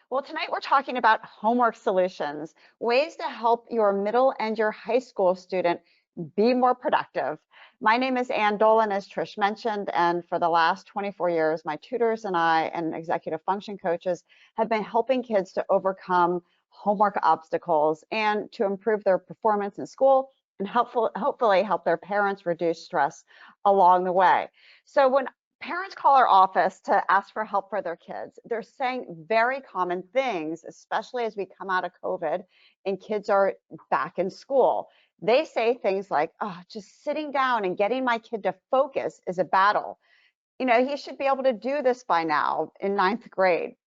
Well, tonight we're talking about homework solutions, ways to help your middle and your high school student be more productive. My name is Ann Dolin, as Trish mentioned, and for the last 24 years, my tutors and I and executive function coaches have been helping kids to overcome homework obstacles and to improve their performance in school and hopefully help their parents reduce stress along the way. So when parents call our office to ask for help for their kids, they're saying very common things, especially as we come out of COVID and kids are back in school. They say things like, oh, just sitting down and getting my kid to focus is a battle. He should be able to do this by now in ninth grade.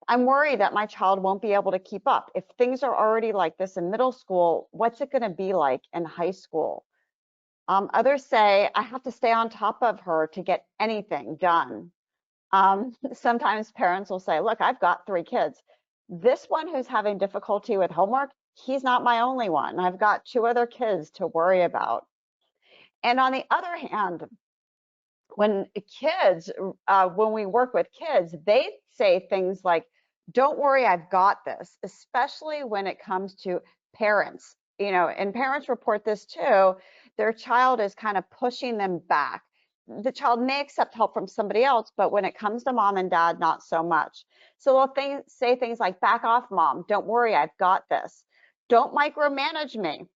I'm worried that my child won't be able to keep up. If things are already like this in middle school, what's it going to be like in high school? Others say, I have to stay on top of her to get anything done. Sometimes parents will say, look, I've got 3 kids. This one who's having difficulty with homework, he's not my only one. I've got 2 other kids to worry about. And on the other hand, when when we work with kids, they say things like, don't worry, I've got this, especially when it comes to parents. And parents report this too. Their child is kind of pushing them back. The child may accept help from somebody else, but when it comes to mom and dad, not so much. So they'll say things like, back off, mom, don't worry, I've got this. Don't micromanage me.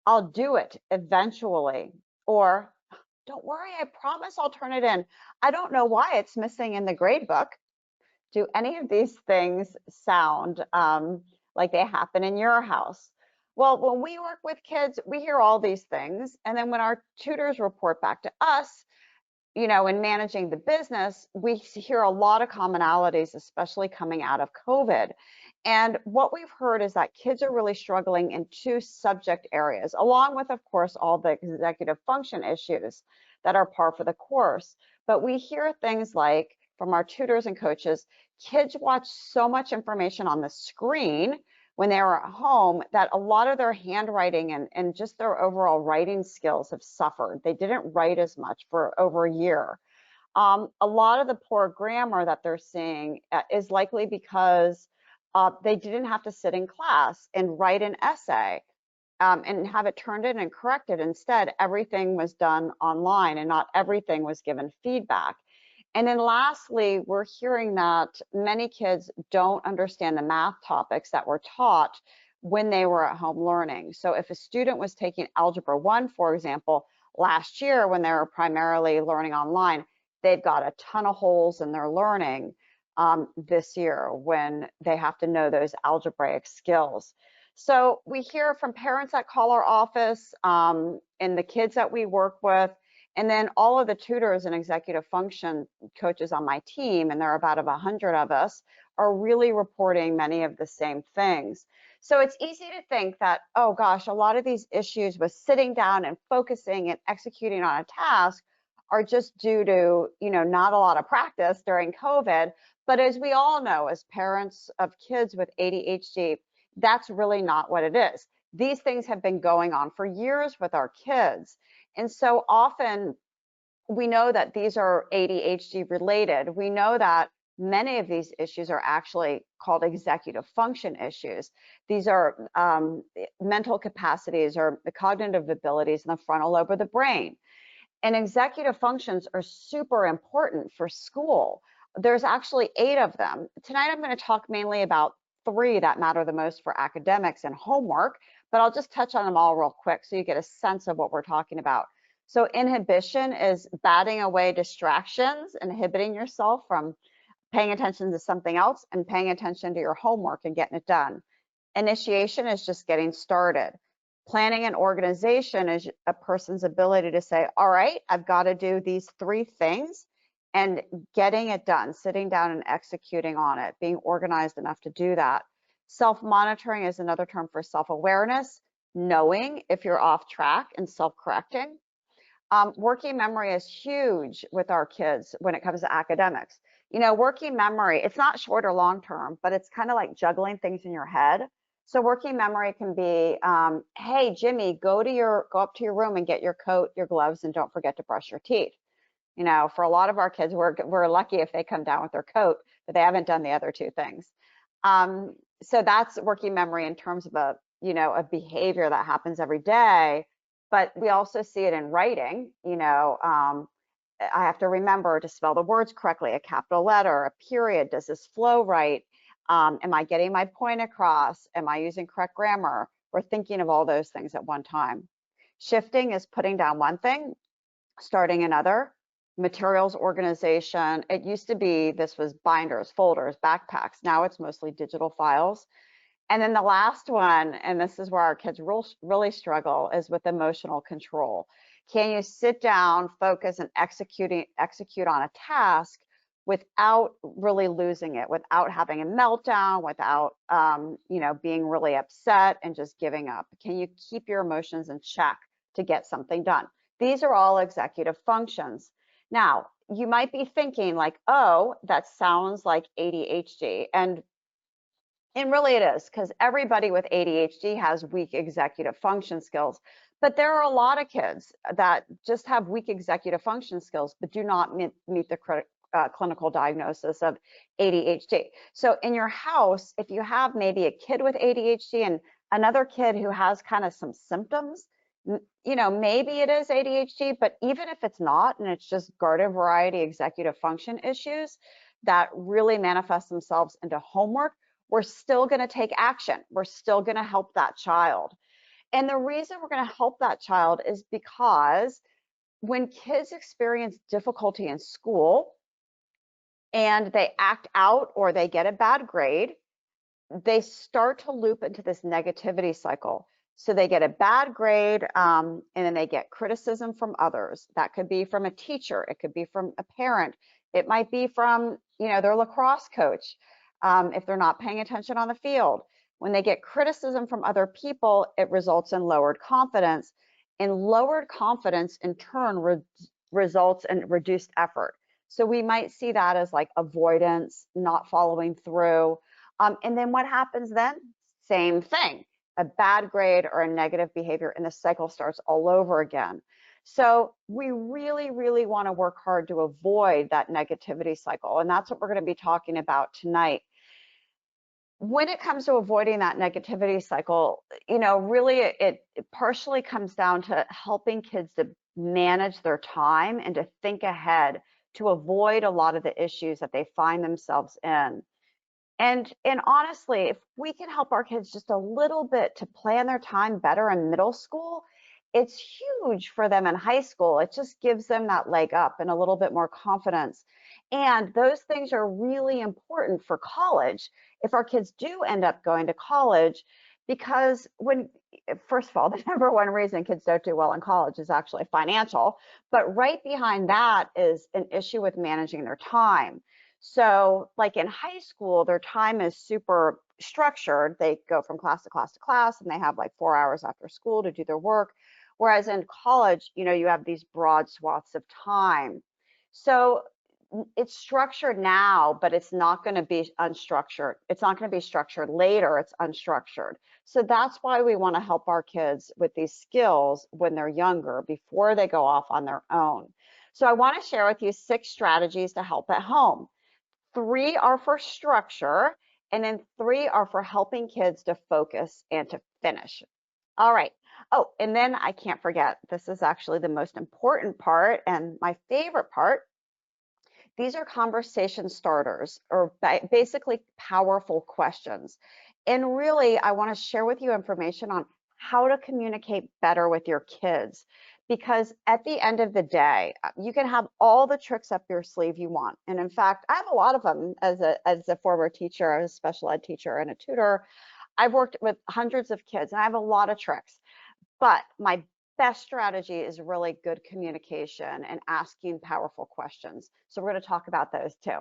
I'll do it eventually. Or don't worry, I promise I'll turn it in. I don't know why it's missing in the grade book. Do any of these things sound like they happen in your house? Well, when we work with kids, we hear all these things. And then when our tutors report back to us, in managing the business, we hear a lot of commonalities, especially coming out of COVID. And what we've heard is that kids are really struggling in 2 subject areas, along with, of course, all the executive function issues that are par for the course. But we hear things like from our tutors and coaches, kids watch so much information on the screen when they were at home that a lot of their handwriting and just their overall writing skills have suffered. They didn't write as much for over a year. A lot of the poor grammar that they're seeing is likely because they didn't have to sit in class and write an essay and have it turned in and corrected. Instead, everything was done online and not everything was given feedback. And then lastly, we're hearing that many kids don't understand the math topics that were taught when they were at home learning. So if a student was taking Algebra 1, for example, last year when they were primarily learning online, they've got a ton of holes in their learning this year when they have to know those algebraic skills. So we hear from parents that call our office and the kids that we work with, and then all of the tutors and executive function coaches on my team, and there are about 100 of us, are really reporting many of the same things. So it's easy to think that, oh gosh, a lot of these issues with sitting down and focusing and executing on a task are just due to, not a lot of practice during COVID. But as we all know, as parents of kids with ADHD, that's really not what it is. These things have been going on for years with our kids. And so often we know that these are ADHD related. We know that many of these issues are actually called executive function issues. These are mental capacities or the cognitive abilities in the frontal lobe of the brain. And executive functions are super important for school. There's actually 8 of them. Tonight I'm going to talk mainly about 3 that matter the most for academics and homework, but I'll just touch on them all real quick so you get a sense of what we're talking about. So inhibition is batting away distractions, inhibiting yourself from paying attention to something else and paying attention to your homework and getting it done. Initiation is just getting started. Planning and organization is a person's ability to say, all right, I've got to do these 3 things, and getting it done, sitting down and executing on it, being organized enough to do that. Self-monitoring is another term for self-awareness, knowing if you're off track and self-correcting. Working memory is huge with our kids when it comes to academics. Working memory, it's not short or long term, but it's kind of like juggling things in your head. So working memory can be, hey, Jimmy, go up to your room and get your coat, your gloves, and don't forget to brush your teeth. For a lot of our kids, we're lucky if they come down with their coat, but they haven't done the other two things. So that's working memory in terms of a behavior that happens every day. But we also see it in writing. I have to remember to spell the words correctly, a capital letter, a period. Does this flow right? Am I getting my point across? Am I using correct grammar? We're thinking of all those things at one time. Shifting is putting down one thing, starting another. Materials organization. It used to be this was binders, folders, backpacks. Now it's mostly digital files. And then the last one, and this is where our kids really struggle, is with emotional control. Can you sit down, focus, and execute on a task without really losing it, without having a meltdown, without being really upset and just giving up? Can you keep your emotions in check to get something done? These are all executive functions. Now, you might be thinking like, oh, that sounds like ADHD. And really it is, because everybody with ADHD has weak executive function skills. But there are a lot of kids that just have weak executive function skills, but do not meet the clinical diagnosis of ADHD. So in your house, if you have maybe a kid with ADHD and another kid who has kind of some symptoms, maybe it is ADHD, but even if it's not, and it's just garden variety executive function issues that really manifest themselves into homework, we're still going to take action. We're still going to help that child. And the reason we're going to help that child is because when kids experience difficulty in school and they act out or they get a bad grade, they start to loop into this negativity cycle. So they get a bad grade, and then they get criticism from others. That could be from a teacher. It could be from a parent. It might be from, their lacrosse coach. If they're not paying attention on the field. When they get criticism from other people, it results in lowered confidence. And lowered confidence in turn results in reduced effort. So we might see that as like avoidance, not following through. And then what happens then? Same thing, a bad grade or a negative behavior, and the cycle starts all over again. So we really, really want to work hard to avoid that negativity cycle. And that's what we're going to be talking about tonight. When it comes to avoiding that negativity cycle, really it partially comes down to helping kids to manage their time and to think ahead to avoid a lot of the issues that they find themselves in. And honestly, if we can help our kids just a little bit to plan their time better in middle school, it's huge for them in high school. It just gives them that leg up and a little bit more confidence. And those things are really important for college if our kids do end up going to college, because first of all, the number one reason kids don't do well in college is actually financial, but right behind that is an issue with managing their time. So like in high school, their time is super structured. They go from class to class to class, and they have like 4 hours after school to do their work. Whereas in college, you have these broad swaths of time. So it's structured now, but it's not going to be unstructured. It's not going to be structured later. It's unstructured. So that's why we want to help our kids with these skills when they're younger, before they go off on their own. So I want to share with you 6 strategies to help at home. 3 are for structure, and then 3 are for helping kids to focus and to finish. All right. Oh, and then I can't forget, this is actually the most important part and my favorite part. These are conversation starters, or basically powerful questions. And really, I want to share with you information on how to communicate better with your kids. Because at the end of the day, you can have all the tricks up your sleeve you want. And in fact, I have a lot of them as a former teacher, as a special ed teacher and a tutor. I've worked with hundreds of kids, and I have a lot of tricks. But my best strategy is really good communication and asking powerful questions. So we're going to talk about those too.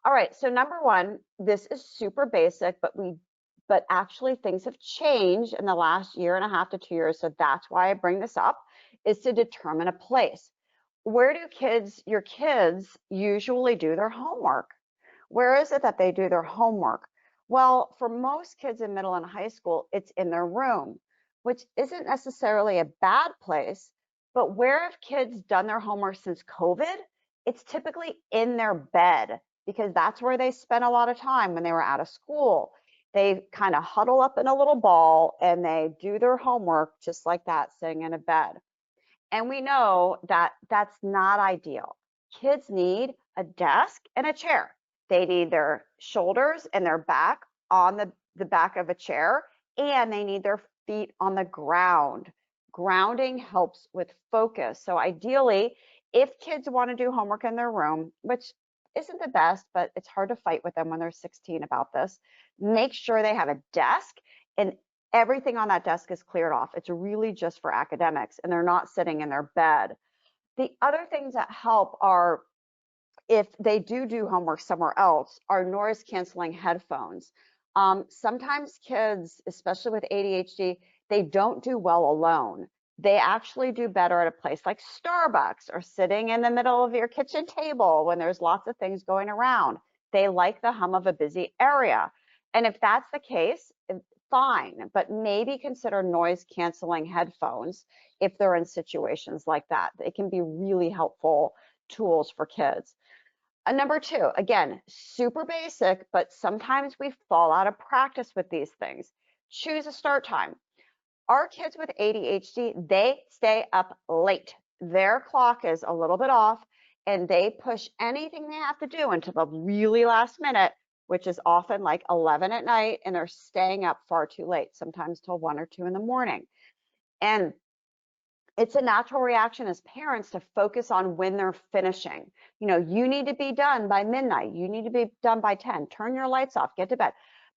All right, so number 1, this is super basic, but actually things have changed in the last 1.5 to 2 years. So that's why I bring this up, is to determine a place. Where do your kids usually do their homework? Where is it that they do their homework? Well, for most kids in middle and high school, it's in their room, which isn't necessarily a bad place, but where have kids done their homework since COVID? it's typically in their bed because that's where they spent a lot of time when they were out of school. They kind of huddle up in a little ball and they do their homework just like that, sitting in a bed. And we know that that's not ideal. Kids need a desk and a chair. They need their shoulders and their back on the back of a chair, and they need their feet on the ground. Grounding helps with focus. So ideally, if kids want to do homework in their room, which isn't the best, but it's hard to fight with them when they're 16 about this, make sure they have a desk and everything on that desk is cleared off. It's really just for academics and they're not sitting in their bed. The other things that help are if they do homework somewhere else are noise canceling headphones. Sometimes kids, especially with ADHD, they don't do well alone. They actually do better at a place like Starbucks or sitting in the middle of your kitchen table when there's lots of things going around. They like the hum of a busy area. And if that's the case, fine, but maybe consider noise canceling headphones if they're in situations like that. They can be really helpful tools for kids. Number two, again, super basic, but sometimes we fall out of practice with these things. Choose a start time. Our kids with ADHD, they stay up late. Their clock is a little bit off and they push anything they have to do until the really last minute, which is often like 11 at night, and they're staying up far too late, sometimes till 1 or 2 in the morning. And it's a natural reaction as parents to focus on when they're finishing. You know, you need to be done by midnight. You need to be done by 10. Turn your lights off, get to bed.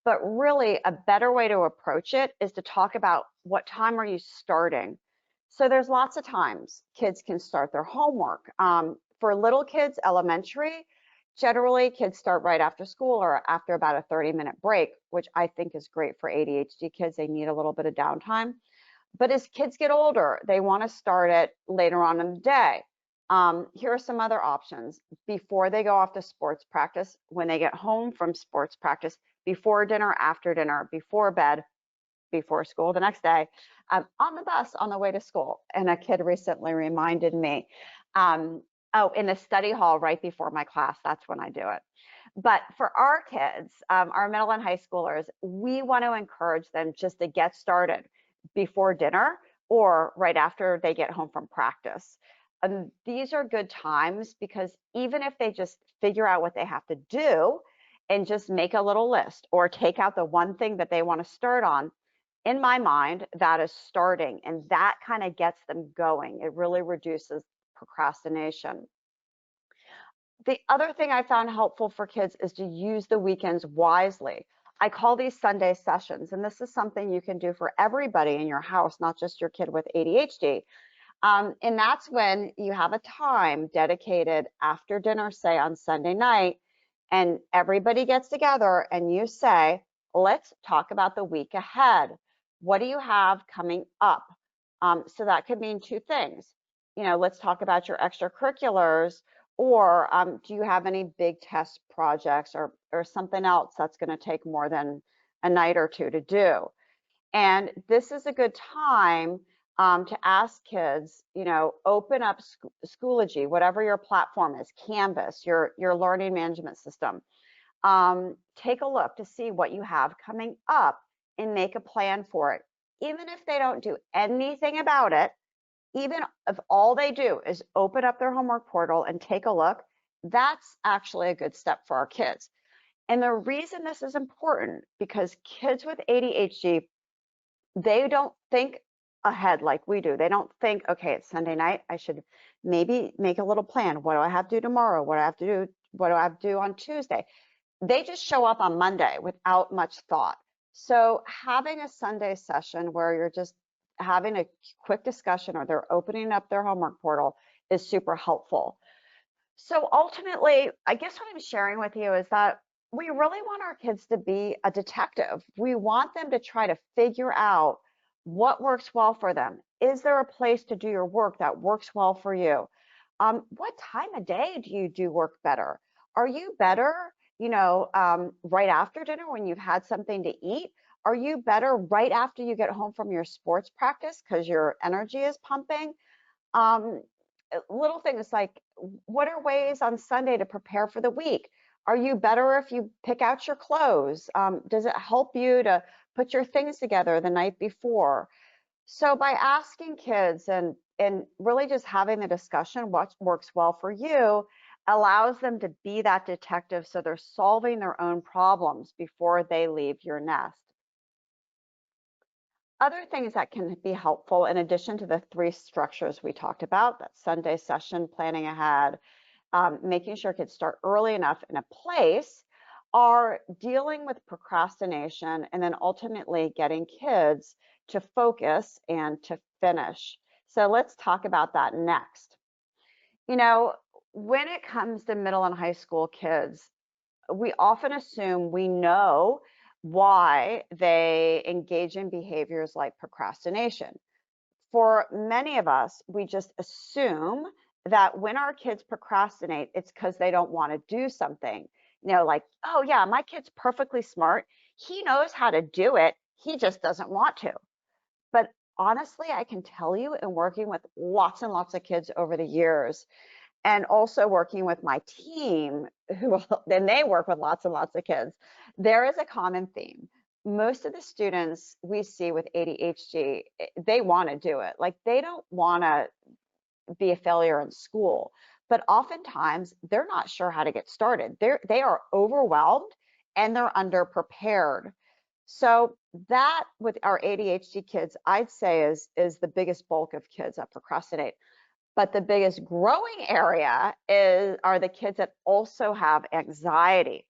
But really, a better way to approach it is to talk about what time are you starting. So there's lots of times kids can start their homework. For little kids, elementary, generally kids start right after school or after about a 30-minute break, which I think is great for ADHD kids. They need a little bit of downtime. But as kids get older, they want to start it later on in the day. Here are some other options. Before they go off to sports practice, when they get home from sports practice, before dinner, after dinner, before bed, before school the next day, on the bus on the way to school. And a kid recently reminded me, oh, in the study hall right before my class, that's when I do it. But for our kids, our middle and high schoolers, we want to encourage them just to get started before dinner or right after they get home from practice. And these are good times because even if they just figure out what they have to do and just make a little list or take out the one thing that they want to start on, in my mind, that is starting, and that kind of gets them going. It really reduces procrastination. The other thing I found helpful for kids is to use the weekends wisely. I call these Sunday sessions, and this is something you can do for everybody in your house, not just your kid with ADHD. And that's when you have a time dedicated after dinner, say on Sunday night, and everybody gets together and you say, let's talk about the week ahead. What do you have coming up? So that could mean two things. You know, let's talk about your extracurriculars, or do you have any big test projects or something else that's going to take more than a night or two to do? And this is a good time to ask kids, you know, open up Schoology, whatever your platform is, Canvas, your learning management system. Take a look to see what you have coming up and make a plan for it. Even if they don't do anything about it, even if all they do is open up their homework portal and take a look, that's actually a good step for our kids. And the reason this is important, because kids with ADHD, they don't think ahead like we do. They don't think, okay, it's Sunday night, I should maybe make a little plan. What do I have to do tomorrow? What do I have to do? What do I have to do on Tuesday? They just show up on Monday without much thought. So having a Sunday session where you're just having a quick discussion or they're opening up their homework portal is super helpful. So ultimately, I guess what I'm sharing with you is that we really want our kids to be a detective. We want them to try to figure out what works well for them. Is there a place to do your work that works well for you? What time of day do you do work better? Are you better, you know, right after dinner when you've had something to eat? Are you better right after you get home from your sports practice because your energy is pumping? Little things like What are ways on Sunday to prepare for the week? Are you better if you pick out your clothes? Does it help you to put your things together the night before? So by asking kids and really just having the discussion, what works well for you, allows them to be that detective so they're solving their own problems before they leave your nest. Other things that can be helpful in addition to the three structures we talked about, that Sunday session, planning ahead, making sure kids start early enough in a place, are dealing with procrastination and then ultimately getting kids to focus and to finish. So let's talk about that next. You know, when it comes to middle and high school kids, we often assume we know why they engage in behaviors like procrastination. For many of us, we just assume that when our kids procrastinate, it's because they don't want to do something. Like, oh, yeah, my kid's perfectly smart. He knows how to do it. He just doesn't want to. But honestly, I can tell you, in working with lots and lots of kids over the years, and also working with my team, who then they work with lots and lots of kids, there is a common theme. Most of the students we see with ADHD, they want to do it. Like, they don't want to be a failure in school, but oftentimes they're not sure how to get started. They are overwhelmed and they're underprepared. So that, with our ADHD kids, I'd say is the biggest bulk of kids that procrastinate. But the biggest growing area are the kids that also have anxiety.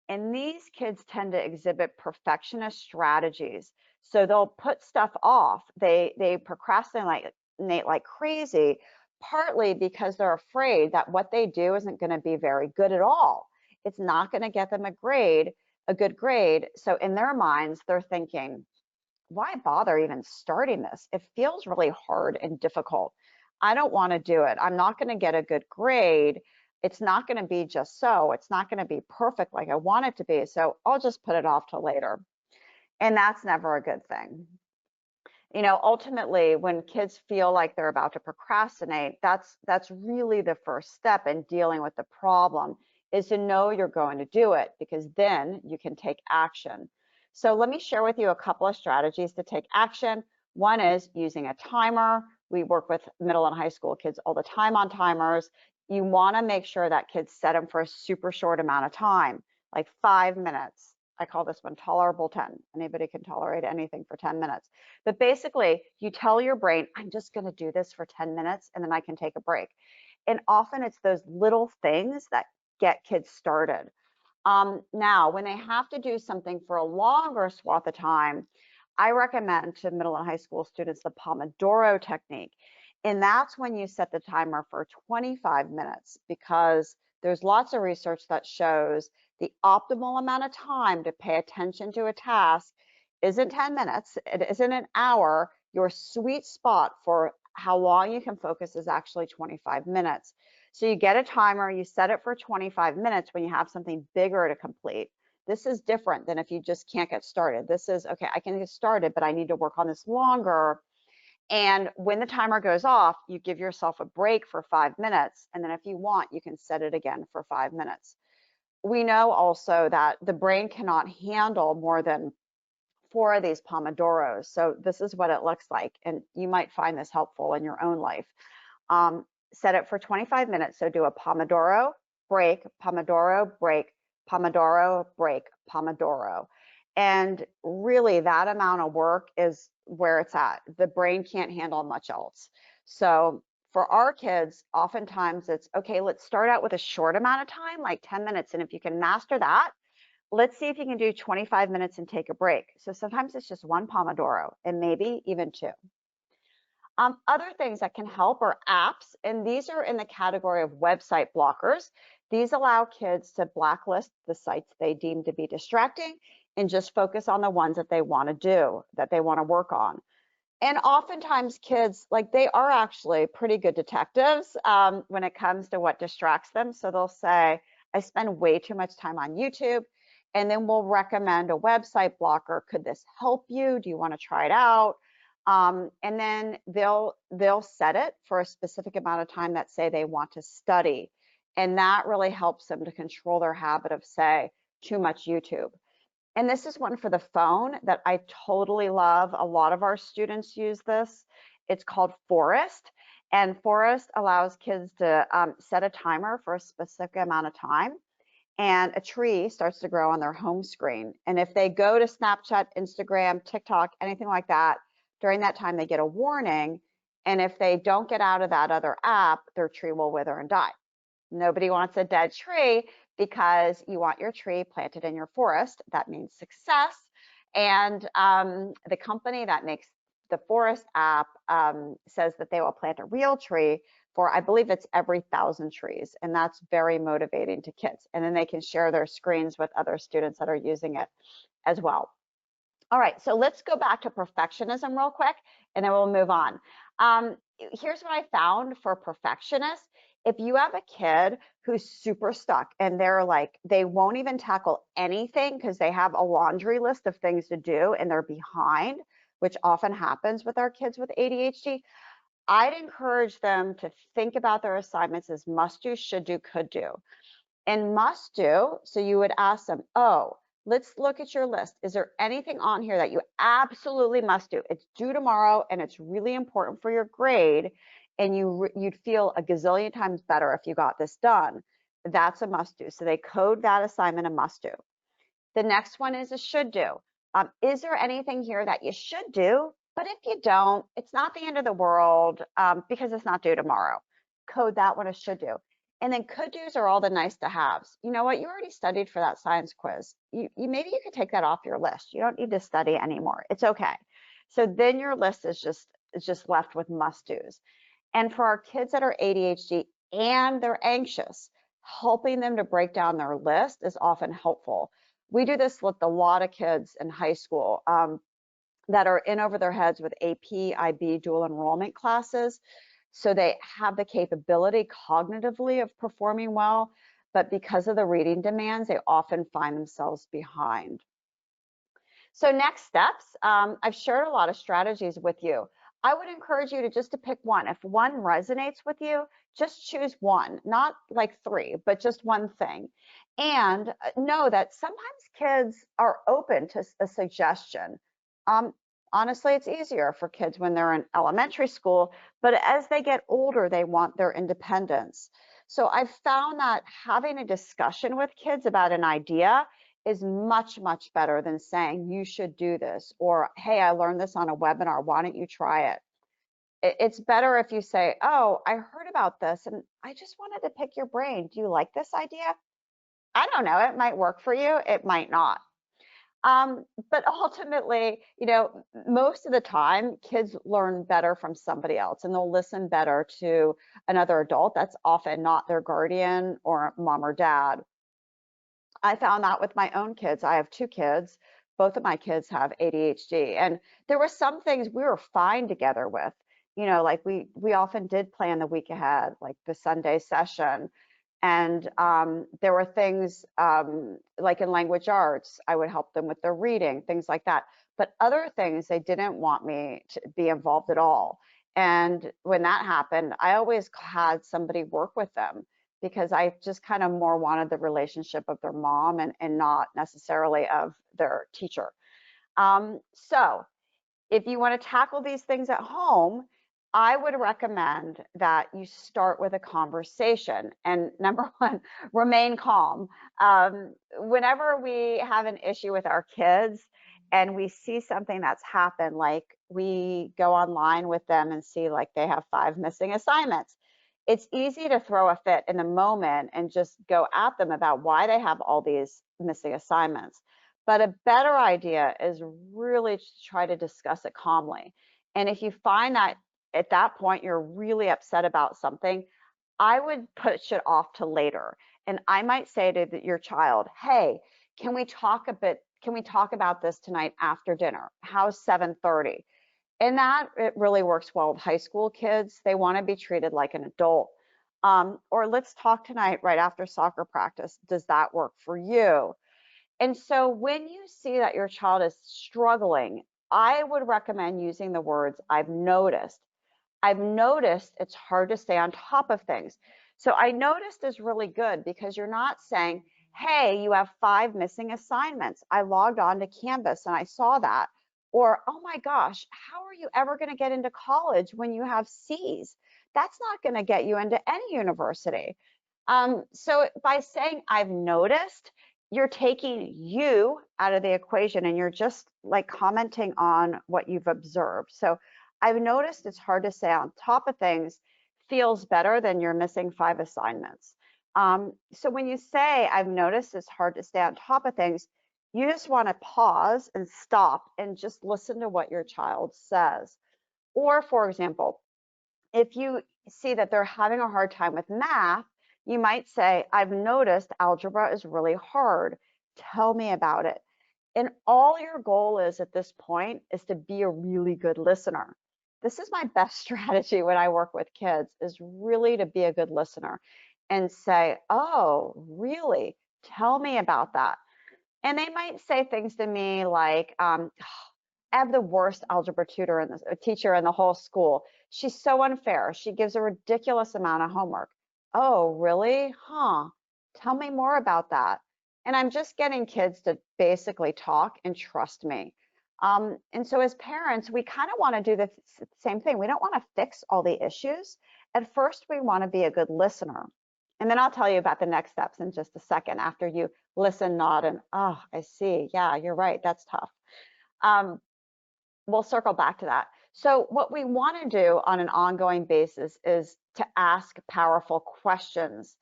And these kids tend to exhibit perfectionist strategies. So they'll put stuff off. They procrastinate like crazy, partly because they're afraid that what they do isn't going to be very good at all. It's not going to get them a good grade. So in their minds, they're thinking, why bother even starting this? It feels really hard and difficult. I don't want to do it. I'm not going to get a good grade. It's not going to be just so. It's not going to be perfect like I want it to be. So I'll just put it off till later. And that's never a good thing. Ultimately, when kids feel like they're about to procrastinate, that's really the first step in dealing with the problem, is to know you're going to do it, because then you can take action. So let me share with you a couple of strategies to take action. One is using a timer. We work with middle and high school kids all the time on timers. You want to make sure that kids set them for a super short amount of time, like 5 minutes. I call this one tolerable 10. Anybody can tolerate anything for 10 minutes. But basically, you tell your brain, I'm just going to do this for 10 minutes and then I can take a break. And often it's those little things that get kids started. Now, when they have to do something for a longer swath of time, I recommend to middle and high school students the Pomodoro technique. And that's when you set the timer for 25 minutes, because there's lots of research that shows the optimal amount of time to pay attention to a task isn't 10 minutes, it isn't an hour. Your sweet spot for how long you can focus is actually 25 minutes. So you get a timer, you set it for 25 minutes when you have something bigger to complete. This is different than if you just can't get started. This is, okay, I can get started, but I need to work on this longer. And when the timer goes off, you give yourself a break for 5 minutes. And then if you want, you can set it again for 5 minutes. We know also that the brain cannot handle more than 4 of these Pomodoros. So this is what it looks like. And you might find this helpful in your own life. Set it for 25 minutes. So do a Pomodoro, break, Pomodoro, break, Pomodoro, break, Pomodoro. And really, that amount of work is where it's at. The brain can't handle much else. So for our kids, oftentimes it's, okay, let's start out with a short amount of time, like 10 minutes. And if you can master that, let's see if you can do 25 minutes and take a break. So sometimes it's just one Pomodoro and maybe even 2. Other things that can help are apps, and these are in the category of website blockers. These allow kids to blacklist the sites they deem to be distracting and just focus on the ones that they want to do, that they want to work on. And oftentimes kids, like, they are actually pretty good detectives when it comes to what distracts them. So they'll say, I spend way too much time on YouTube. And then we'll recommend a website blocker. Could this help you? Do you want to try it out? And then they'll set it for a specific amount of time that say they want to study. And that really helps them to control their habit of, say, too much YouTube. And this is one for the phone that I totally love. A lot of our students use this. It's called Forest. And Forest allows kids to set a timer for a specific amount of time. And a tree starts to grow on their home screen. And if they go to Snapchat, Instagram, TikTok, anything like that, during that time, they get a warning. And if they don't get out of that other app, their tree will wither and die. Nobody wants a dead tree because you want your tree planted in your forest. That means success. And the company that makes the Forest app says that they will plant a real tree for, I believe it's every 1,000 trees. And that's very motivating to kids. And then they can share their screens with other students that are using it as well. All right, so let's go back to perfectionism real quick, and then we'll move on. Here's what I found for perfectionists. If you have a kid who's super stuck and they're like, they won't even tackle anything because they have a laundry list of things to do and they're behind, which often happens with our kids with ADHD, I'd encourage them to think about their assignments as must do, should do, could do. And must do, so you would ask them, oh, let's look at your list. Is there anything on here that you absolutely must do? It's due tomorrow and it's really important for your grade, and you'd feel a gazillion times better if you got this done. That's a must do. So they code that assignment a must do. The next one is a should do. Is there anything here that you should do? But if you don't, it's not the end of the world because it's not due tomorrow. Code that one a should do. And then could do's are all the nice to haves. You know what? You already studied for that science quiz. Maybe you could take that off your list. You don't need to study anymore. It's okay. So then your list is just left with must do's. And for our kids that are ADHD and they're anxious, helping them to break down their list is often helpful. We do this with a lot of kids in high school that are in over their heads with AP, IB, dual enrollment classes. So they have the capability cognitively of performing well, but because of the reading demands, they often find themselves behind. So next steps, I've shared a lot of strategies with you. I would encourage you to pick one. If one resonates with you, just choose one, not like three, but just one thing. And know that sometimes kids are open to a suggestion. Honestly, it's easier for kids when they're in elementary school, but as they get older, they want their independence. So I've found that having a discussion with kids about an idea is much, much better than saying you should do this, or hey, I learned this on a webinar, why don't you try it? It's better if you say, oh, I heard about this and I just wanted to pick your brain. Do you like this idea? I don't know, it might work for you, it might not. But ultimately, you know, most of the time kids learn better from somebody else and they'll listen better to another adult that's often not their guardian or mom or dad. I found that with my own kids. I have two kids. Both of my kids have ADHD, and there were some things we were fine together with. You know, like we often did plan the week ahead, like the Sunday session. And there were things like in language arts, I would help them with their reading, things like that. But other things, they didn't want me to be involved at all. And when that happened, I always had somebody work with them because I just kind of more wanted the relationship of their mom and not necessarily of their teacher. So if you want to tackle these things at home, I would recommend that you start with a conversation. And number one, remain calm. Whenever we have an issue with our kids and we see something that's happened, like we go online with them and see like they have 5 missing assignments, it's easy to throw a fit in the moment and just go at them about why they have all these missing assignments. But a better idea is really to try to discuss it calmly. And if you find that at that point you're really upset about something, I would push it off to later. And I might say to your child, hey, can we talk about this tonight after dinner? How's 7:30? And that it really works well with high school kids. They want to be treated like an adult. Or let's talk tonight right after soccer practice. Does that work for you? And so when you see that your child is struggling, I would recommend using the words I've noticed. I've noticed it's hard to stay on top of things. So I noticed is really good because you're not saying, hey, you have 5 missing assignments. I logged on to Canvas and I saw that. Or, oh my gosh, how are you ever going to get into college when you have C's? That's not going to get you into any university. So by saying I've noticed, you're taking you out of the equation and you're just like commenting on what you've observed. So I've noticed it's hard to stay on top of things feels better than you're missing 5 assignments. So when you say I've noticed it's hard to stay on top of things, you just want to pause and stop and just listen to what your child says. Or for example, if you see that they're having a hard time with math, you might say, I've noticed algebra is really hard. Tell me about it. And all your goal is at this point is to be a really good listener. This is my best strategy when I work with kids, is really to be a good listener and say, oh, really? Tell me about that. And they might say things to me like, I have the worst algebra tutor and teacher in the whole school. She's so unfair. She gives a ridiculous amount of homework. Oh, really? Huh. Tell me more about that. And I'm just getting kids to basically talk and trust me. And so as parents, we kind of want to do the same thing. We don't want to fix all the issues. At first, we want to be a good listener. And then I'll tell you about the next steps in just a second after you listen, nod, and, oh, I see. Yeah, you're right. That's tough. Um, we'll circle back to that. So what we want to do on an ongoing basis is to ask powerful questions.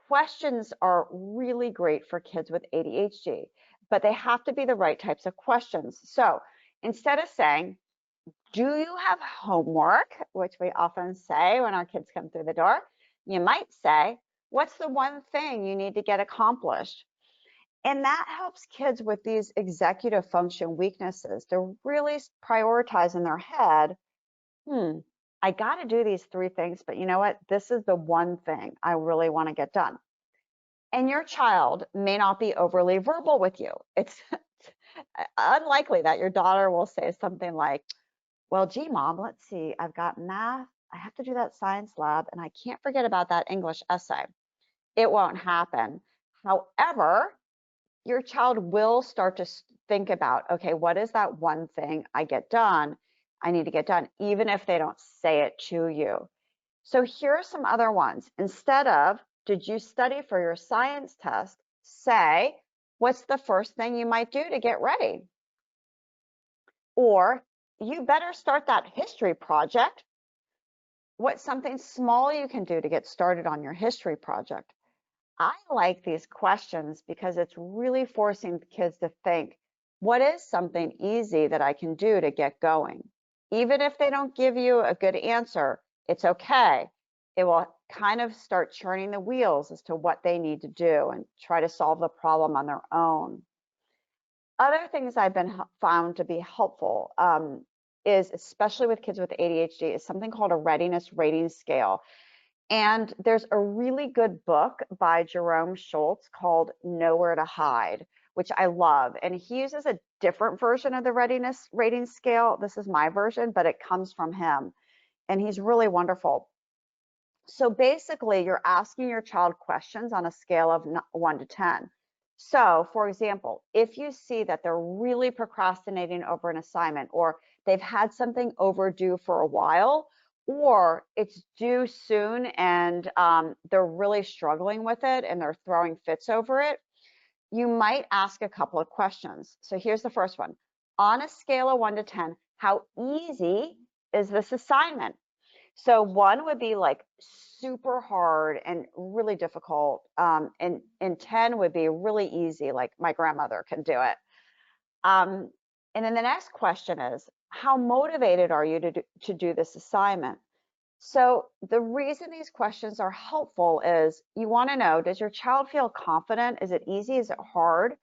Questions are really great for kids with ADHD, but they have to be the right types of questions. So instead of saying, do you have homework, which we often say when our kids come through the door, you might say, what's the one thing you need to get accomplished? And that helps kids with these executive function weaknesses to really prioritize in their head, I got to do these 3 things, but you know what? This is the one thing I really want to get done. And your child may not be overly verbal with you. It's unlikely that your daughter will say something like, well, gee, mom, let's see, I've got math, I have to do that science lab, and I can't forget about that English essay. It won't happen. However, your child will start to think about, okay, what is that one thing I need to get done, even if they don't say it to you. So here are some other ones. Instead of, did you study for your science test? Say, what's the first thing you might do to get ready? Or, you better start that history project. What's something small you can do to get started on your history project? I like these questions because it's really forcing kids to think, what is something easy that I can do to get going? Even if they don't give you a good answer, it's okay. It will kind of start churning the wheels as to what they need to do and try to solve the problem on their own. Other things I've been found to be helpful is, especially with kids with ADHD, is something called a readiness rating scale. And there's a really good book by Jerome Schultz called Nowhere to Hide, which I love. And he uses a different version of the readiness rating scale. This is my version, but it comes from him. And he's really wonderful. So basically, you're asking your child questions on a scale of 1 to 10. So, for example, if you see that they're really procrastinating over an assignment, or they've had something overdue for a while, or it's due soon and they're really struggling with it and they're throwing fits over it, you might ask a couple of questions. So here's the first one. On a scale of 1 to 10, how easy is this assignment? So 1 would be like super hard and really difficult, and 10 would be really easy, like my grandmother can do it. And then the next question is, how motivated are you to do this assignment? So the reason these questions are helpful is you want to know, does your child feel confident? Is it easy? Is it hard?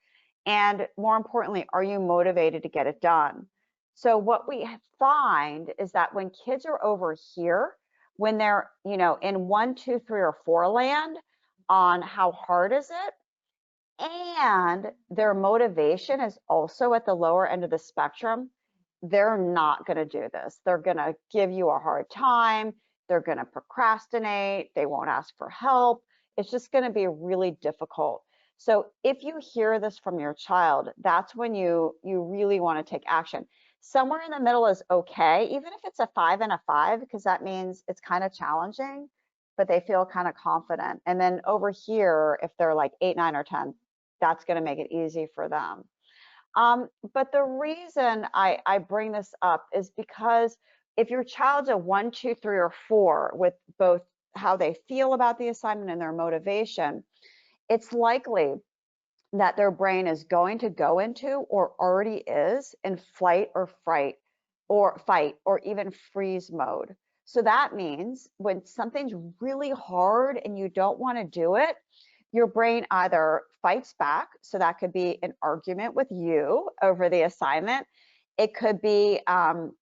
And more importantly, are you motivated to get it done? So what we find is that when kids are over here, when they're, in 1, 2, 3, or 4 land on how hard is it, and their motivation is also at the lower end of the spectrum, they're not going to do this. They're going to give you a hard time. They're going to procrastinate. They won't ask for help. It's just going to be really difficult. So if you hear this from your child, that's when you really want to take action. Somewhere in the middle is okay, even if it's a 5 and a 5, because that means it's kind of challenging, but they feel kind of confident. And then over here, if they're like 8, 9, or 10, that's going to make it easy for them. But the reason I bring this up is because if your child's a 1, 2, 3, or 4 with both how they feel about the assignment and their motivation, it's likely that their brain is going to go into or already is in flight or fright or fight or even freeze mode. So that means when something's really hard and you don't want to do it, your brain either fights back, so that could be an argument with you over the assignment. It could be, so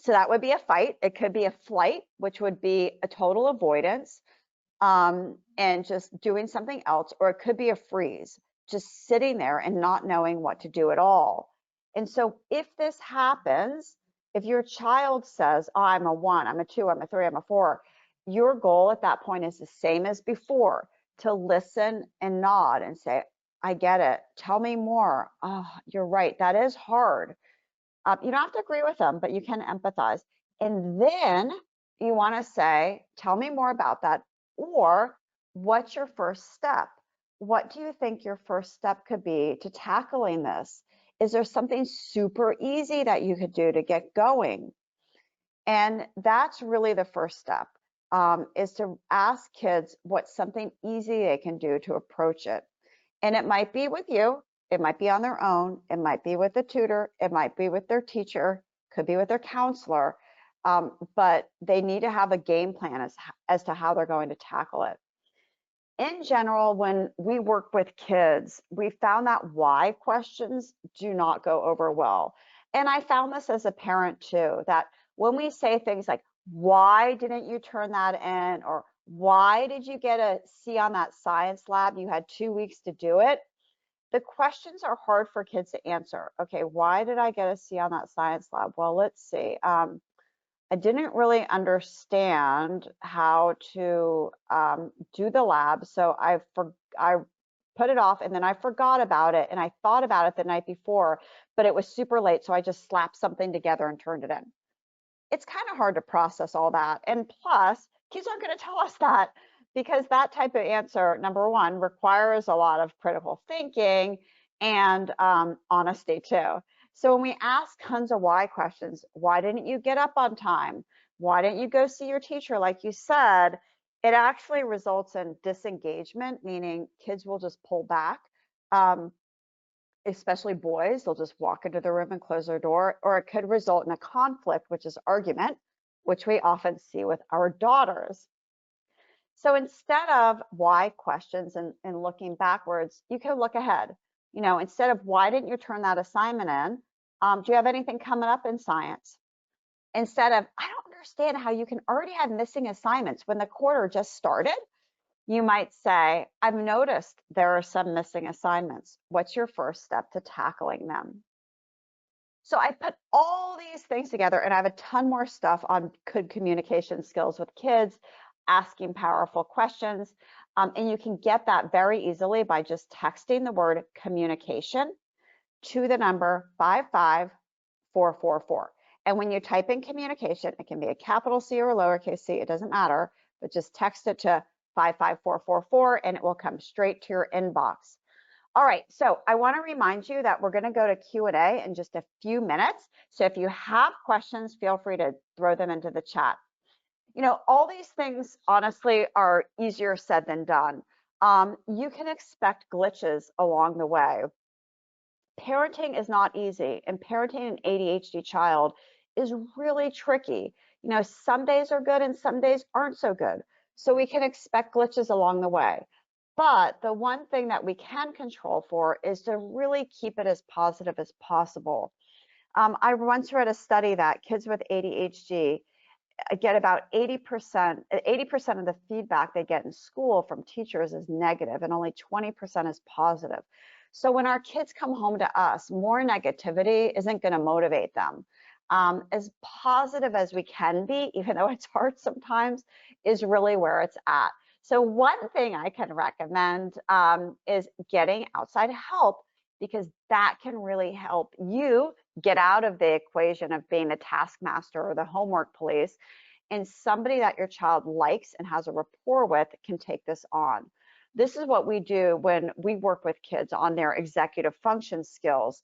that would be a fight. It could be a flight, which would be a total avoidance and just doing something else, or it could be a freeze, just sitting there and not knowing what to do at all. And so if this happens, if your child says, oh, I'm a 1, I'm a 2, I'm a 3, I'm a 4, your goal at that point is the same as before, to listen and nod and say, I get it. Tell me more. Oh, you're right. That is hard. You don't have to agree with them, but you can empathize. And then you want to say, tell me more about that. Or what's your first step? What do you think your first step could be to tackling this? Is there something super easy that you could do to get going? And that's really the first step, is to ask kids what's something easy they can do to approach it. And it might be with you, it might be on their own, it might be with a tutor, it might be with their teacher, could be with their counselor, but they need to have a game plan as to how they're going to tackle it. In general, when we work with kids, we found that why questions do not go over well. And I found this as a parent too, that when we say things like, why didn't you turn that in? Or why did you get a C on that science lab? You had 2 weeks to do it. The questions are hard for kids to answer. Okay, why did I get a C on that science lab? Well, let's see. I didn't really understand how to do the lab, so I put it off, and then I forgot about it, and I thought about it the night before, but it was super late, so I just slapped something together and turned it in. It's kind of hard to process all that, and plus, kids aren't going to tell us that, because that type of answer, number one, requires a lot of critical thinking and honesty too. So when we ask tons of why questions, why didn't you get up on time? Why didn't you go see your teacher like you said? It actually results in disengagement, meaning kids will just pull back, especially boys. They'll just walk into the room and close their door, or it could result in a conflict, which is argument, which we often see with our daughters. So instead of why questions and looking backwards, you can look ahead. You know, instead of why didn't you turn that assignment in? Do you have anything coming up in science? Instead of, I don't understand how you can already have missing assignments when the quarter just started. You might say, I've noticed there are some missing assignments. What's your first step to tackling them? So I put all these things together, and I have a ton more stuff on good communication skills with kids, asking powerful questions. And you can get that very easily by just texting the word communication to the number 55444. And when you type in communication, it can be a capital C or a lowercase c, it doesn't matter, but just text it to 55444 and it will come straight to your inbox. All right, so I want to remind you that we're going to go to Q&A in just a few minutes. So if you have questions, feel free to throw them into the chat. You know, all these things, honestly, are easier said than done. You can expect glitches along the way. Parenting is not easy, and parenting an ADHD child is really tricky. You know, some days are good and some days aren't so good. So we can expect glitches along the way. But the one thing that we can control for is to really keep it as positive as possible. I once read a study that kids with ADHD get about 80% of the feedback they get in school from teachers is negative, and only 20% is positive. So when our kids come home to us, more negativity isn't going to motivate them. As positive as we can be, even though it's hard sometimes, is really where it's at. So one thing I can recommend is getting outside help, because that can really help you get out of the equation of being the taskmaster or the homework police, and somebody that your child likes and has a rapport with can take this on. This is what we do when we work with kids on their executive function skills.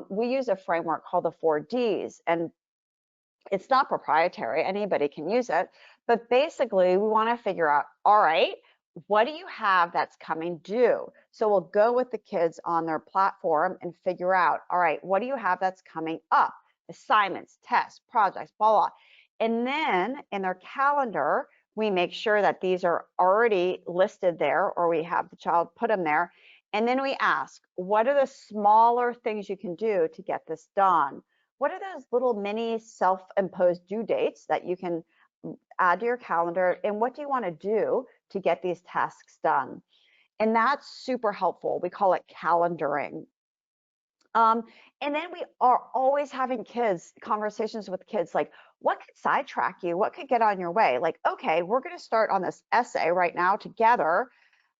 We use a framework called the 4Ds, and it's not proprietary, anybody can use it, but basically we want to figure out, all right, what do you have that's coming due? So we'll go with the kids on their platform and figure out, all right, what do you have that's coming up? Assignments, tests, projects, blah, blah. And then in their calendar, we make sure that these are already listed there, or we have the child put them there. And then we ask, what are the smaller things you can do to get this done? What are those little mini self-imposed due dates that you can add to your calendar? And what do you want to do to get these tasks done? And that's super helpful. We call it calendaring. And then we are always having conversations with kids like, what could sidetrack you? What could get on your way? Like, okay, we're going to start on this essay right now together,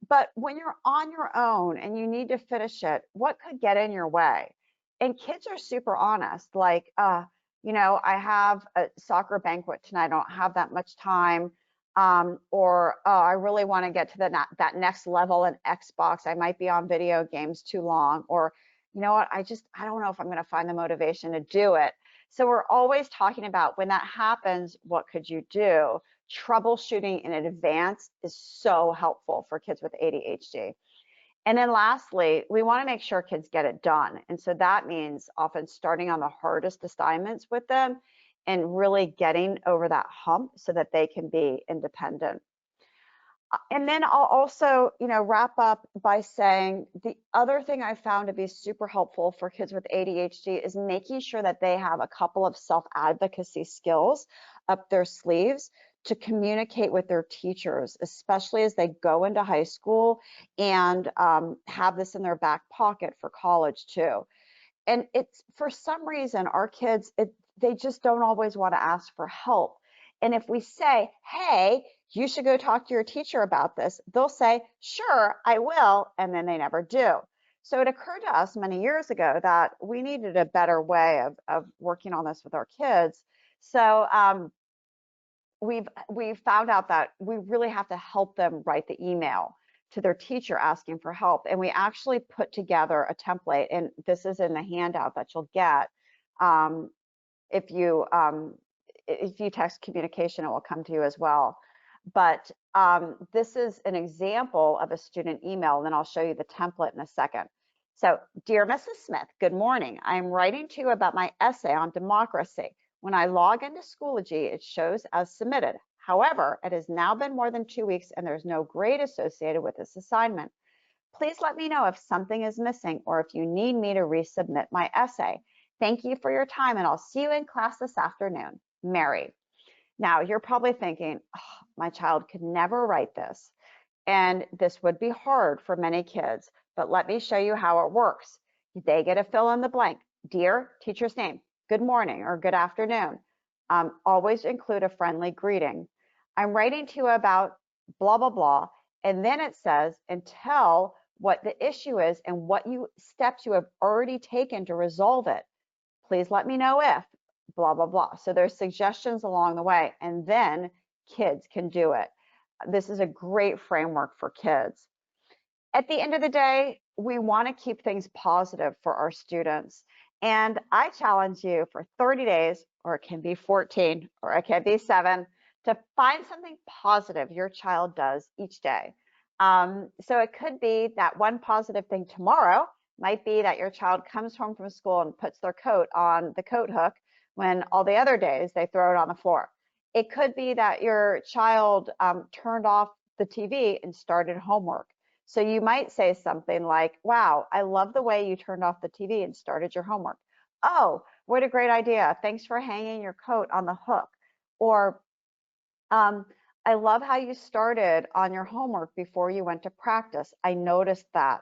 but when you're on your own and you need to finish it, what could get in your way? And kids are super honest, like, I have a soccer banquet tonight, I don't have that much time. Or I really want to get to that next level in Xbox. I might be on video games too long. Or, you know what, I don't know if I'm going to find the motivation to do it. So we're always talking about, when that happens, what could you do? Troubleshooting in advance is so helpful for kids with ADHD. And then lastly, we want to make sure kids get it done. And so that means often starting on the hardest assignments with them and really getting over that hump so that they can be independent. And then I'll also, wrap up by saying the other thing I found to be super helpful for kids with ADHD is making sure that they have a couple of self-advocacy skills up their sleeves to communicate with their teachers, especially as they go into high school and have this in their back pocket for college too. And it's, for some reason, our kids, they just don't always want to ask for help. And if we say, hey, you should go talk to your teacher about this, they'll say, sure, I will, and then they never do. So it occurred to us many years ago that we needed a better way of working on this with our kids. So we've found out that we really have to help them write the email to their teacher asking for help. And we actually put together a template, and this is in the handout that you'll get. If you text communication, it will come to you as well. But this is an example of a student email, and then I'll show you the template in a second. So, dear Mrs. Smith, good morning. I'm writing to you about my essay on democracy. When I log into Schoology, it shows as submitted. However, it has now been more than 2 weeks and there's no grade associated with this assignment. Please let me know if something is missing or if you need me to resubmit my essay. Thank you for your time, and I'll see you in class this afternoon. Mary. Now, you're probably thinking, oh, my child could never write this, and this would be hard for many kids, but let me show you how it works. They get to fill in the blank. Dear teacher's name, good morning or good afternoon. Always include a friendly greeting. I'm writing to you about blah, blah, blah, and then it says, and tell what the issue is and what steps you have already taken to resolve it. Please let me know if blah, blah, blah. So there's suggestions along the way, and then kids can do it. This is a great framework for kids. At the end of the day, we want to keep things positive for our students. And I challenge you for 30 days, or it can be 14, or it can be 7, to find something positive your child does each day. So it could be that one positive thing tomorrow might be that your child comes home from school and puts their coat on the coat hook when all the other days they throw it on the floor. It could be that your child turned off the TV and started homework. So you might say something like, wow, I love the way you turned off the TV and started your homework. Oh, what a great idea. Thanks for hanging your coat on the hook. Or I love how you started on your homework before you went to practice. I noticed that.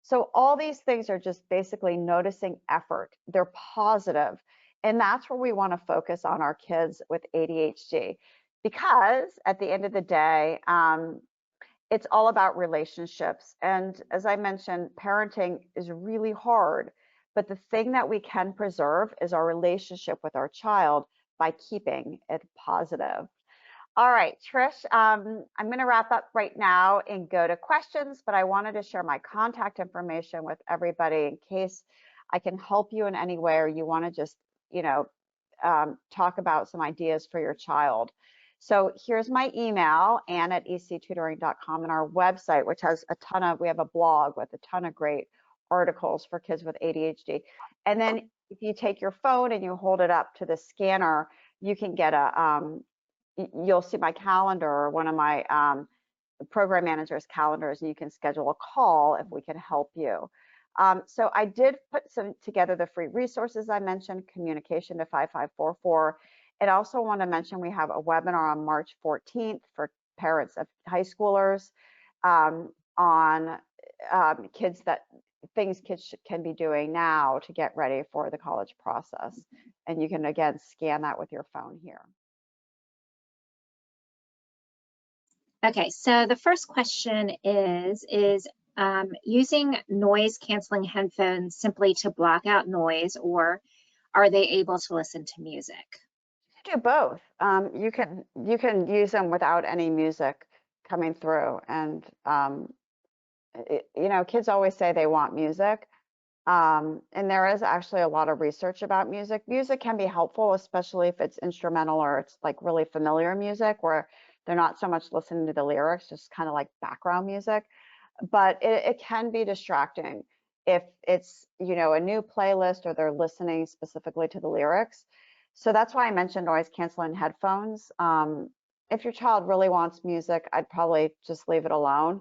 So all these things are just basically noticing effort. They're positive. And that's where we want to focus on our kids with ADHD. Because at the end of the day, it's all about relationships. And as I mentioned, parenting is really hard. But the thing that we can preserve is our relationship with our child by keeping it positive. All right, Trish, I'm going to wrap up right now and go to questions, but I wanted to share my contact information with everybody in case I can help you in any way or you want to just, you know, talk about some ideas for your child. So here's my email, ann@ectutoring.com, and our website, which has a ton of, we have a blog with a ton of great articles for kids with ADHD. And then if you take your phone and you hold it up to the scanner, you can get you'll see my calendar or one of my program manager's calendars, and you can schedule a call if we can help you. So I did put some together the free resources I mentioned, Communication to 5544. And also want to mention we have a webinar on March 14th for parents of high schoolers on things kids can be doing now to get ready for the college process. And you can, again, scan that with your phone here. Okay, so the first question is using noise canceling headphones simply to block out noise, or are they able to listen to music? Do both. You can use them without any music coming through, and you know, kids always say they want music, and there is actually a lot of research about music. Music can be helpful, especially if it's instrumental or it's like really familiar music where they're not so much listening to the lyrics, just kind of like background music. But it can be distracting if it's, you know, a new playlist or they're listening specifically to the lyrics. So that's why I mentioned noise canceling headphones. If your child really wants music, I'd probably just leave it alone.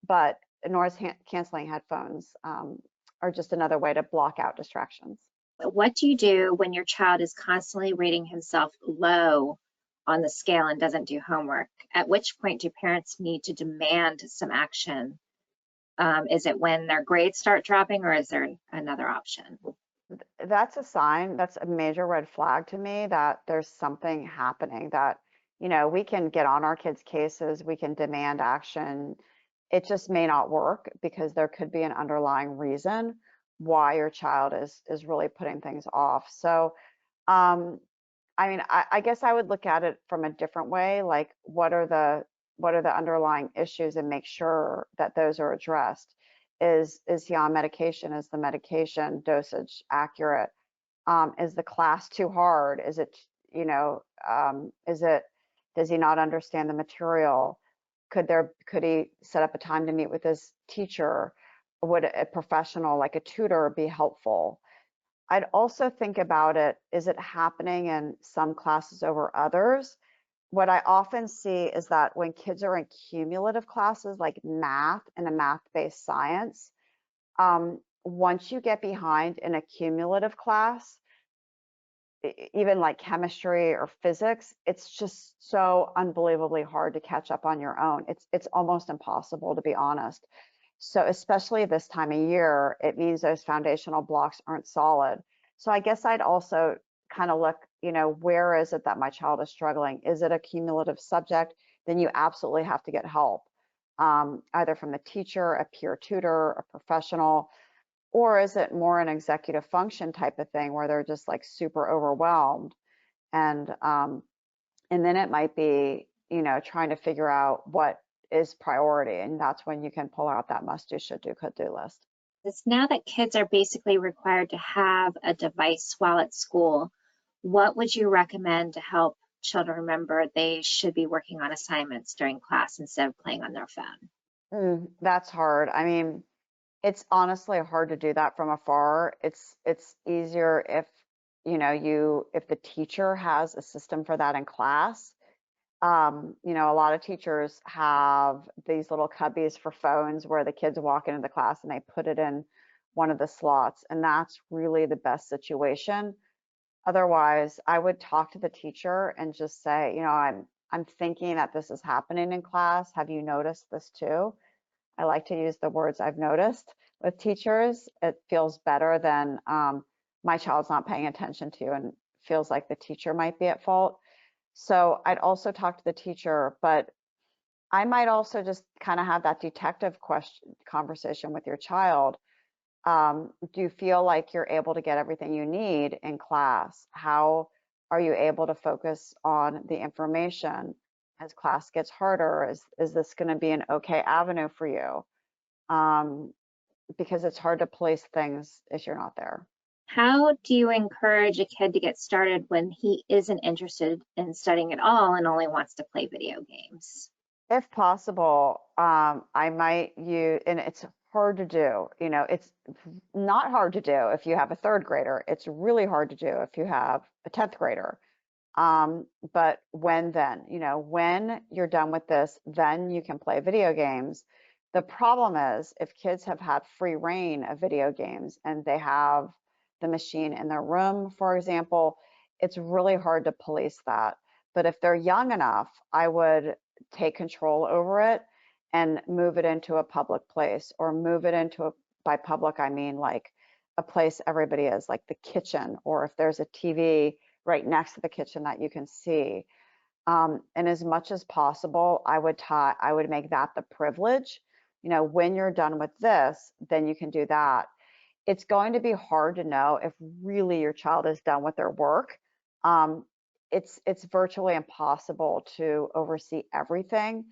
But noise canceling headphones are just another way to block out distractions. What do you do when your child is constantly rating himself low on the scale and doesn't do homework? At which point do parents need to demand some action? Is it when their grades start dropping, or is there another option? That's a sign, that's a major red flag to me that there's something happening that, you know, we can get on our kids' cases, we can demand action. It just may not work because there could be an underlying reason why your child is really putting things off. So, I mean, I guess I would look at it from a different way, like what are the underlying issues and make sure that those are addressed. Is he on medication? Is the medication dosage accurate? Is the class too hard? Is it, you know, does he not understand the material? Could he set up a time to meet with his teacher? Would a professional like a tutor be helpful? I'd also think about it, is it happening in some classes over others? What I often see is that when kids are in cumulative classes like math and a math-based science, once you get behind in a cumulative class, even like chemistry or physics, it's just so unbelievably hard to catch up on your own. It's almost impossible, to be honest. So especially this time of year, it means those foundational blocks aren't solid. So I guess I'd also kind of look, you know, where is it that my child is struggling? Is it a cumulative subject? Then you absolutely have to get help, either from the teacher, a peer tutor, a professional, or is it more an executive function type of thing where they're just like super overwhelmed? And then it might be, you know, trying to figure out what is priority. And that's when you can pull out that must do, should do, could do list. It's now that kids are basically required to have a device while at school, what would you recommend to help children remember they should be working on assignments during class instead of playing on their phone? That's hard. I mean, it's honestly hard to do that from afar. It's easier if, you know, if the teacher has a system for that in class. You know, a lot of teachers have these little cubbies for phones where the kids walk into the class and they put it in one of the slots, and that's really the best situation. Otherwise, I would talk to the teacher and just say, you know, I'm thinking that this is happening in class. Have you noticed this too? I like to use the words I've noticed with teachers. It feels better than my child's not paying attention to and feels like the teacher might be at fault. So I'd also talk to the teacher, but I might also just kind of have that detective question conversation with your child. Do you feel like you're able to get everything you need in class? How are you able to focus on the information as class gets harder? Is this going to be an okay avenue for you? Because it's hard to place things if you're not there. How do you encourage a kid to get started when he isn't interested in studying at all and only wants to play video games? If possible, I might use, and it's hard to do, it's not hard to do if you have a third grader. It's really hard to do if you have a 10th grader. But when you're done with this, then you can play video games. The problem is if kids have had free reign of video games and they have the machine in their room, for example, it's really hard to police that. But if they're young enough, I would take control over it and move it into a public place, or move it into by public, I mean like a place everybody is, like the kitchen, or if there's a TV right next to the kitchen that you can see. And as much as possible, I would make that the privilege. When you're done with this, then you can do that. It's going to be hard to know if really your child is done with their work. Um, it's virtually impossible to oversee everything,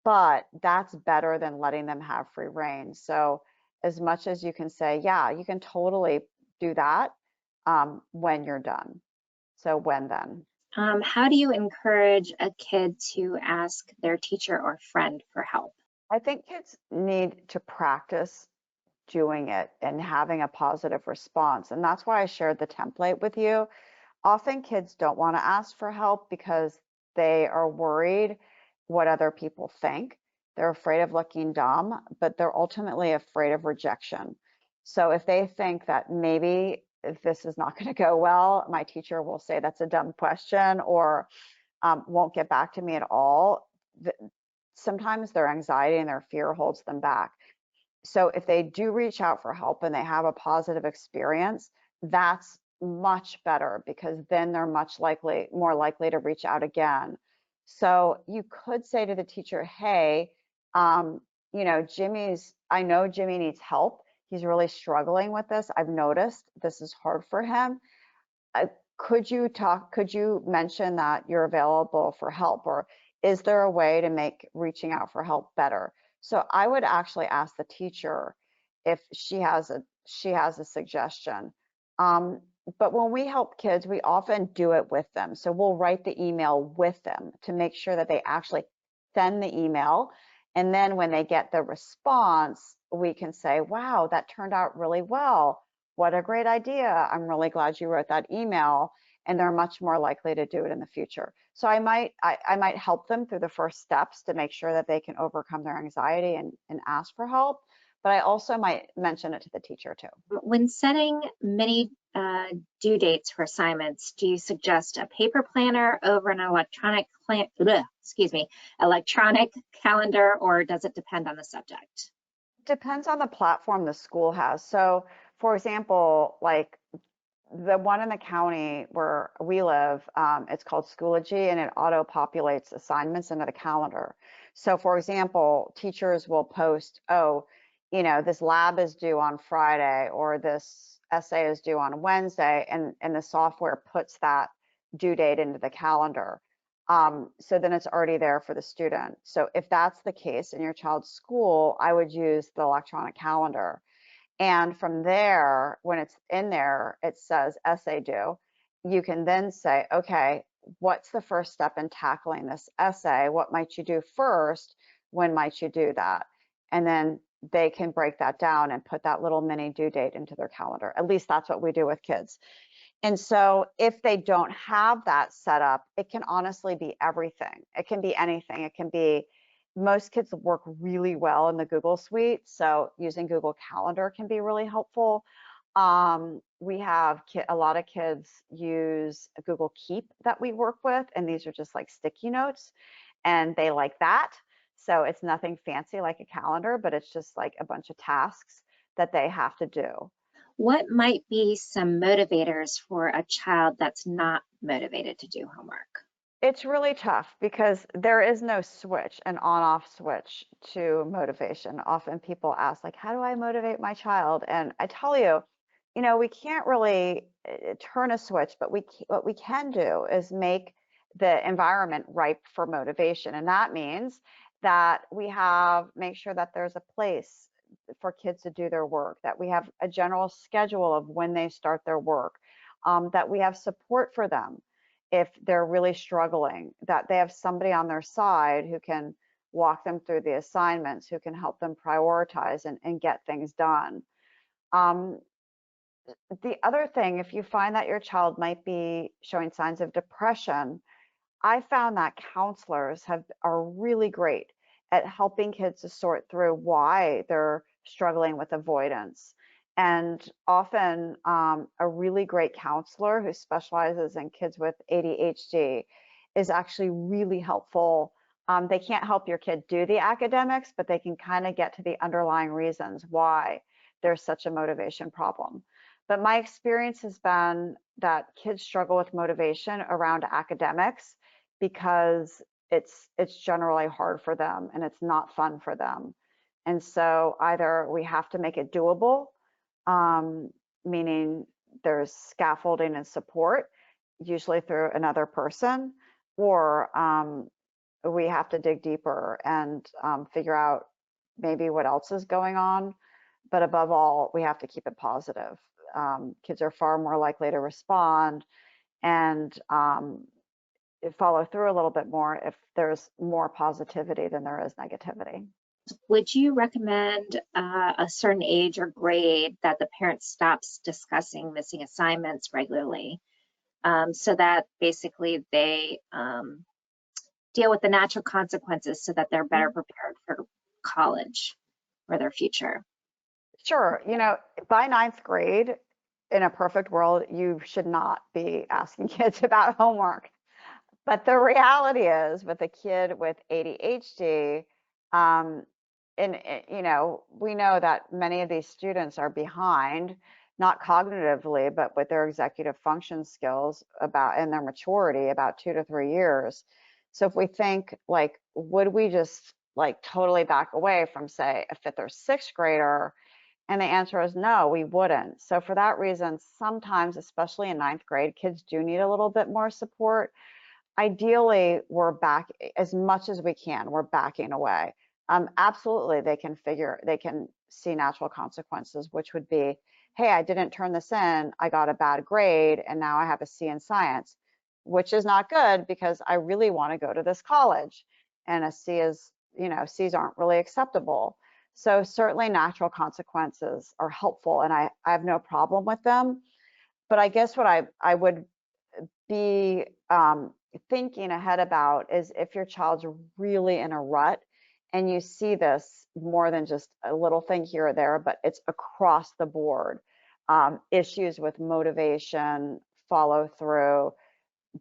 but that's better than letting them have free reign. So as much as you can say, yeah, you can totally do that when you're done. So when then? How do you encourage a kid to ask their teacher or friend for help? I think kids need to practice doing it and having a positive response. And that's why I shared the template with you. Often kids don't want to ask for help because they are worried what other people think. They're afraid of looking dumb, but they're ultimately afraid of rejection. So if they think that maybe if this is not going to go well, my teacher will say that's a dumb question, or won't get back to me at all, sometimes their anxiety and their fear holds them back. So if they do reach out for help and they have a positive experience, that's much better, because then they're more likely to reach out again. So you could say to the teacher, hey, I know Jimmy needs help. He's really struggling with this. I've noticed this is hard for him. uh, could you mention that you're available for help, or is there a way to make reaching out for help better? So I would actually ask the teacher if she has a suggestion. Um, but when we help kids, we often do it with them. So we'll write the email with them to make sure that they actually send the email. And then when they get the response, we can say, wow, that turned out really well. What a great idea. I'm really glad you wrote that email. And they're much more likely to do it in the future. So I might help them through the first steps to make sure that they can overcome their anxiety and ask for help. But I also might mention it to the teacher too. When setting mini due dates for assignments, do you suggest a paper planner over an electronic calendar, or does it depend on the subject? Depends on the platform the school has. So for example, like the one in the county where we live, it's called Schoology, and it auto populates assignments into the calendar. So for example, teachers will post, oh, this lab is due on Friday, or this essay is due on Wednesday, and the software puts that due date into the calendar. So then it's already there for the student. So if that's the case in your child's school, I would use the electronic calendar. And from there, when it's in there, it says essay due. You can then say, okay, what's the first step in tackling this essay? What might you do first? When might you do that? And then they can break that down and put that little mini due date into their calendar. At least that's what we do with kids. And so if they don't have that set up, it can honestly be everything. It can be anything. It can be, most kids work really well in the Google Suite, so using Google Calendar can be really helpful. We have a lot of kids use a Google Keep that we work with, and these are just like sticky notes, and they like that. So it's nothing fancy like a calendar, but it's just like a bunch of tasks that they have to do. What might be some motivators for a child that's not motivated to do homework? It's really tough because there is no switch, an on-off switch to motivation. Often people ask, like, how do I motivate my child? And I tell you, we can't really turn a switch, but what we can do is make the environment ripe for motivation. And that means that make sure that there's a place for kids to do their work, that we have a general schedule of when they start their work, that we have support for them if they're really struggling, that they have somebody on their side who can walk them through the assignments, who can help them prioritize and get things done. Um, the other thing, if you find that your child might be showing signs of depression, I found that counselors are really great at helping kids to sort through why they're struggling with avoidance. And often, a really great counselor who specializes in kids with ADHD is actually really helpful. They can't help your kid do the academics, but they can kind of get to the underlying reasons why there's such a motivation problem. But my experience has been that kids struggle with motivation around academics because it's generally hard for them and it's not fun for them. And so either we have to make it doable, meaning there's scaffolding and support, usually through another person, or we have to dig deeper and figure out maybe what else is going on. But above all, we have to keep it positive. Kids are far more likely to respond and follow through a little bit more if there's more positivity than there is negativity. Would you recommend a certain age or grade that the parent stops discussing missing assignments regularly, so that basically they deal with the natural consequences so that they're better prepared for college or their future? Sure, by ninth grade, in a perfect world, you should not be asking kids about homework. But the reality is, with a kid with ADHD, um, we know that many of these students are behind, not cognitively, but with their executive function skills in their maturity, about 2 to 3 years. So if we think like, would we just like totally back away from, say, a fifth or sixth grader? And the answer is no, we wouldn't. So for that reason, sometimes, especially in ninth grade, kids do need a little bit more support. Ideally, we're back as much as we can. We're backing away. Absolutely, they can see natural consequences, which would be, hey, I didn't turn this in, I got a bad grade, and now I have a C in science, which is not good because I really want to go to this college, and a C is, C's aren't really acceptable. So certainly natural consequences are helpful, and I have no problem with them. But I guess what I would be thinking ahead about is if your child's really in a rut and you see this more than just a little thing here or there, but it's across the board, issues with motivation, follow through,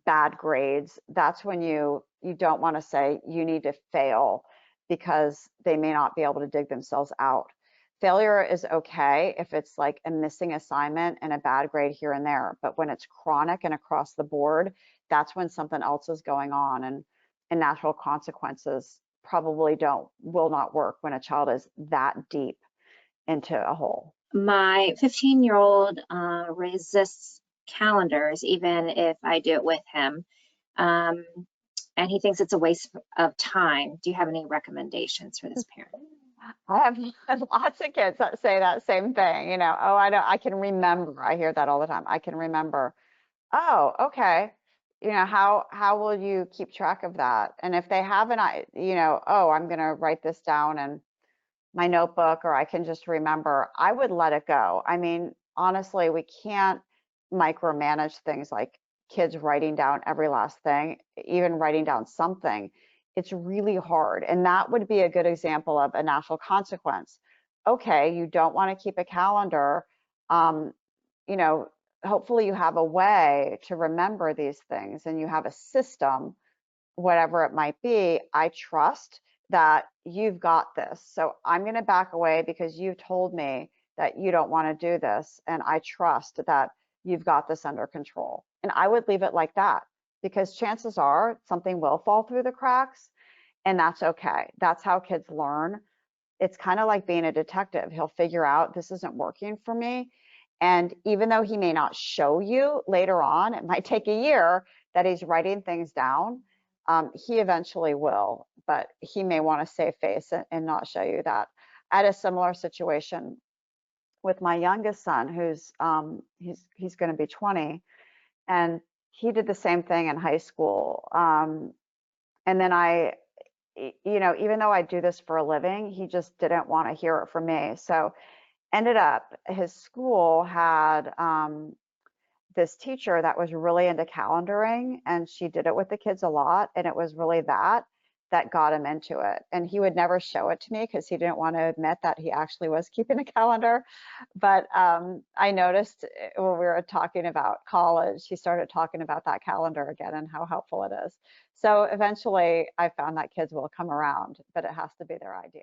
bad grades, that's when you don't want to say you need to fail because they may not be able to dig themselves out. Failure is okay if it's like a missing assignment and a bad grade here and there, but when it's chronic and across the board, that's when something else is going on, and natural consequences probably will not work when a child is that deep into a hole. My 15-year-old resists calendars, even if I do it with him. Um, and he thinks it's a waste of time. Do you have any recommendations for this parent? I have lots of kids that say that same thing, oh, I can remember. I hear that all the time. I can remember. Oh, okay. How will you keep track of that? And if they haven't, oh, I'm going to write this down in my notebook, or I can just remember, I would let it go. I mean, honestly, we can't micromanage things like kids writing down every last thing, even writing down something. It's really hard. And that would be a good example of a natural consequence. Okay, you don't want to keep a calendar. Um, you know, Hopefully you have a way to remember these things and you have a system, whatever it might be. I trust that you've got this. So I'm going to back away because you've told me that you don't want to do this. And I trust that you've got this under control. And I would leave it like that because chances are something will fall through the cracks, and that's okay. That's how kids learn. It's kind of like being a detective. He'll figure out this isn't working for me. And even though he may not show you later on, it might take a year that he's writing things down. He eventually will, but he may want to save face and not show you that. I had a similar situation with my youngest son, who's he's going to be 20, and he did the same thing in high school. And then even though I do this for a living, he just didn't want to hear it from me. So ended up his school had this teacher that was really into calendaring, and she did it with the kids a lot, and it was really that got him into it. And he would never show it to me because he didn't want to admit that he actually was keeping a calendar. But I noticed when we were talking about college, he started talking about that calendar again and how helpful it is. So eventually I found that kids will come around, but it has to be their idea.